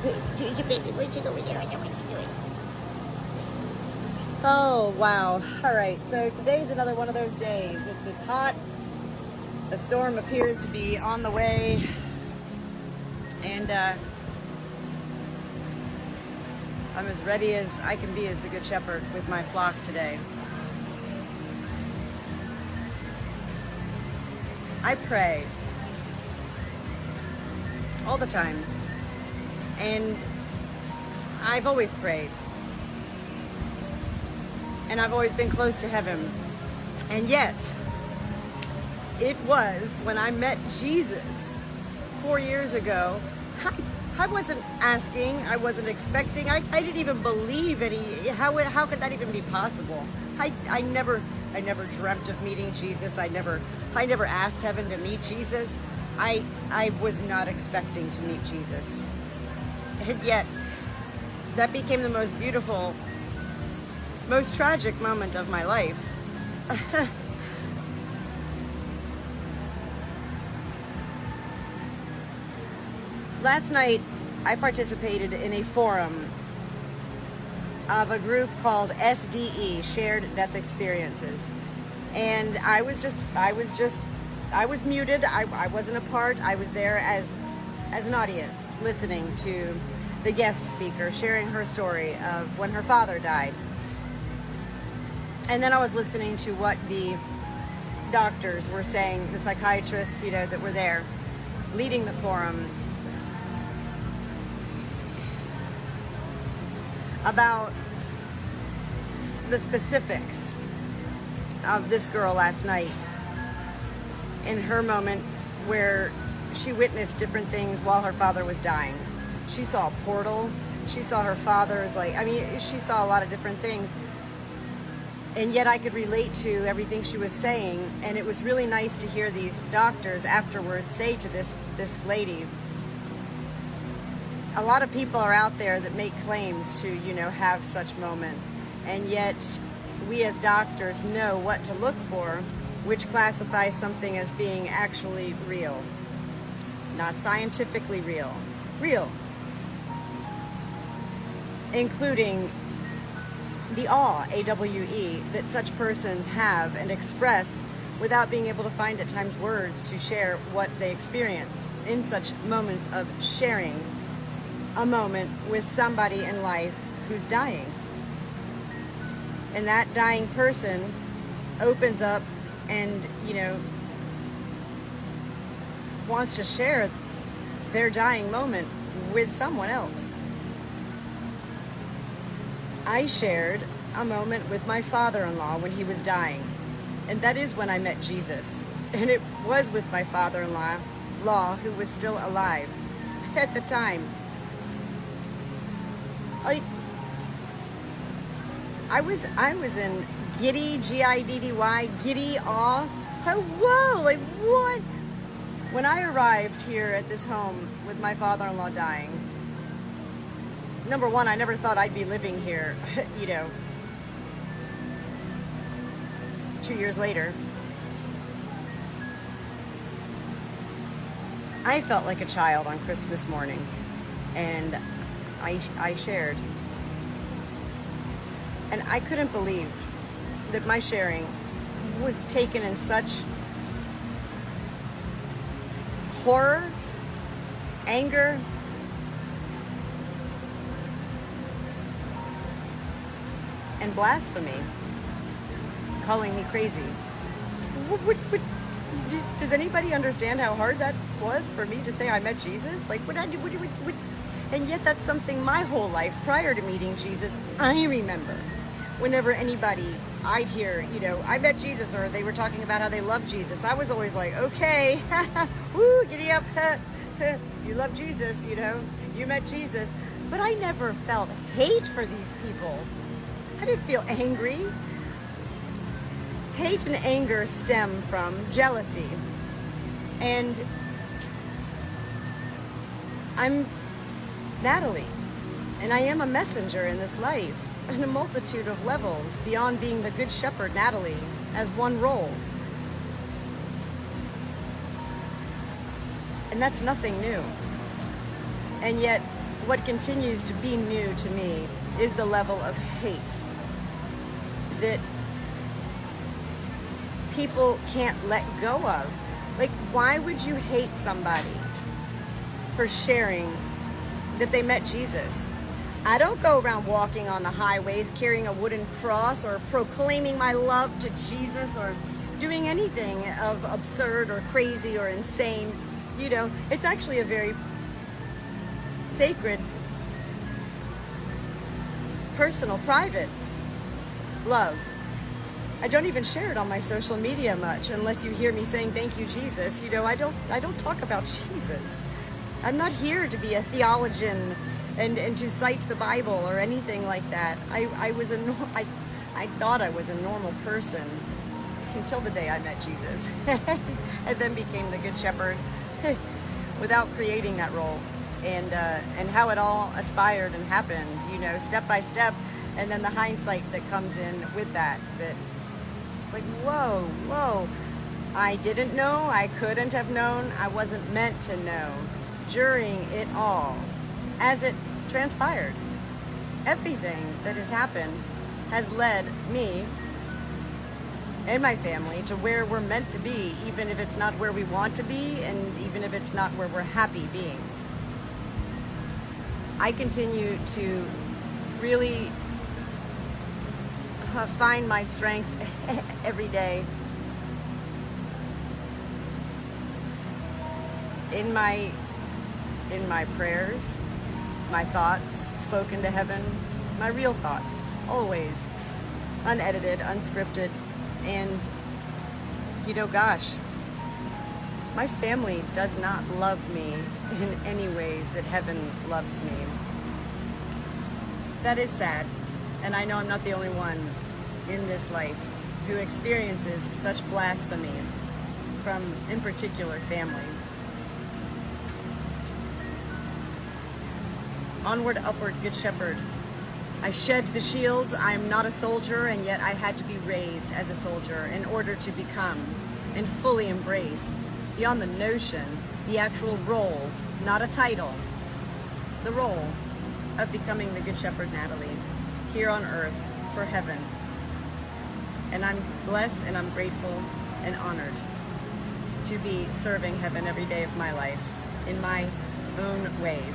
Baby, what you doing? What you doing? Oh, wow. All right, so today's another one of those days. It's hot. The storm appears to be on the way. And I'm as ready as I can be as the Good Shepherd with my flock today. I pray all the time. And I've always prayed. And I've always been close to heaven. And yet, it was when I met Jesus 4 years ago, I wasn't asking, I wasn't expecting, I didn't even believe how could that even be possible? I never dreamt of meeting Jesus. I never asked heaven to meet Jesus. I was not expecting to meet Jesus. And yet, that became the most beautiful, most tragic moment of my life. Last night, I participated in a forum of a group called SDE, Shared Death Experiences. And I was muted. I wasn't a part. I was there as an audience, listening to the guest speaker sharing her story of when her father died. And then I was listening to what the doctors were saying, the psychiatrists, that were there leading the forum, about the specifics of this girl last night in her moment where she witnessed different things while her father was dying. She saw a portal. She saw her father's, she saw a lot of different things. And yet I could relate to everything she was saying. And it was really nice to hear these doctors afterwards say to this lady, a lot of people are out there that make claims to, have such moments. And yet we as doctors know what to look for, which classifies something as being actually real. Not scientifically real. Real. Including the awe, AWE, that such persons have and express without being able to find at times words to share what they experience in such moments of sharing a moment with somebody in life who's dying. And that dying person opens up and, wants to share their dying moment with someone else. I shared a moment with my father-in-law when he was dying. And that is when I met Jesus. And it was with my father-in-law who was still alive at the time. I was in giddy, G-I-D-D-Y, giddy awe. Whoa, what? When I arrived here at this home with my father-in-law dying, number one, I never thought I'd be living here, 2 years later. I felt like a child on Christmas morning, and I shared. And I couldn't believe that my sharing was taken in such horror, anger, and blasphemy, calling me crazy. Does anybody understand how hard that was for me to say I met Jesus? And yet that's something my whole life prior to meeting Jesus, I remember. Whenever anybody I'd hear, I met Jesus, or they were talking about how they love Jesus, I was always like, okay, woo, giddy up, you love Jesus, you met Jesus. But I never felt hate for these people. I didn't feel angry. Hate and anger stem from jealousy. And I'm Natalie, and I am a messenger in this life in a multitude of levels beyond being the Good Shepherd Natalie as one role. And that's nothing new. And yet what continues to be new to me is the level of hate that people can't let go of. Like, why would you hate somebody for sharing that they met Jesus? I don't go around walking on the highways carrying a wooden cross or proclaiming my love to Jesus or doing anything of absurd or crazy or insane. You know, it's actually a very sacred, personal, private love. I don't even share it on my social media much unless you hear me saying thank you, Jesus. You know, I don't talk about Jesus. I'm not here to be a theologian and to cite the Bible or anything like that. I thought I was a normal person until the day I met Jesus and then became the Good Shepherd without creating that role, and how it all aspired and happened, you know, step by step, and then the hindsight that comes in with that like, whoa, I didn't know, I couldn't have known, I wasn't meant to know. During it all, as it transpired, everything that has happened has led me and my family to where we're meant to be, even if it's not where we want to be, and even if it's not where we're happy being. I continue to really find my strength every day in my prayers, my thoughts spoken to heaven, my real thoughts, always unedited, unscripted. And you know, gosh, my family does not love me in any ways that heaven loves me. That is sad, and I know I'm not the only one in this life who experiences such blasphemy from, in particular, family. Onward, upward, Good Shepherd. I shed the shields. I'm not a soldier, and yet I had to be raised as a soldier in order to become and fully embrace, beyond the notion, the actual role, not a title, the role of becoming the Good Shepherd Natalie here on earth for heaven. And I'm blessed and I'm grateful and honored to be serving heaven every day of my life in my own ways.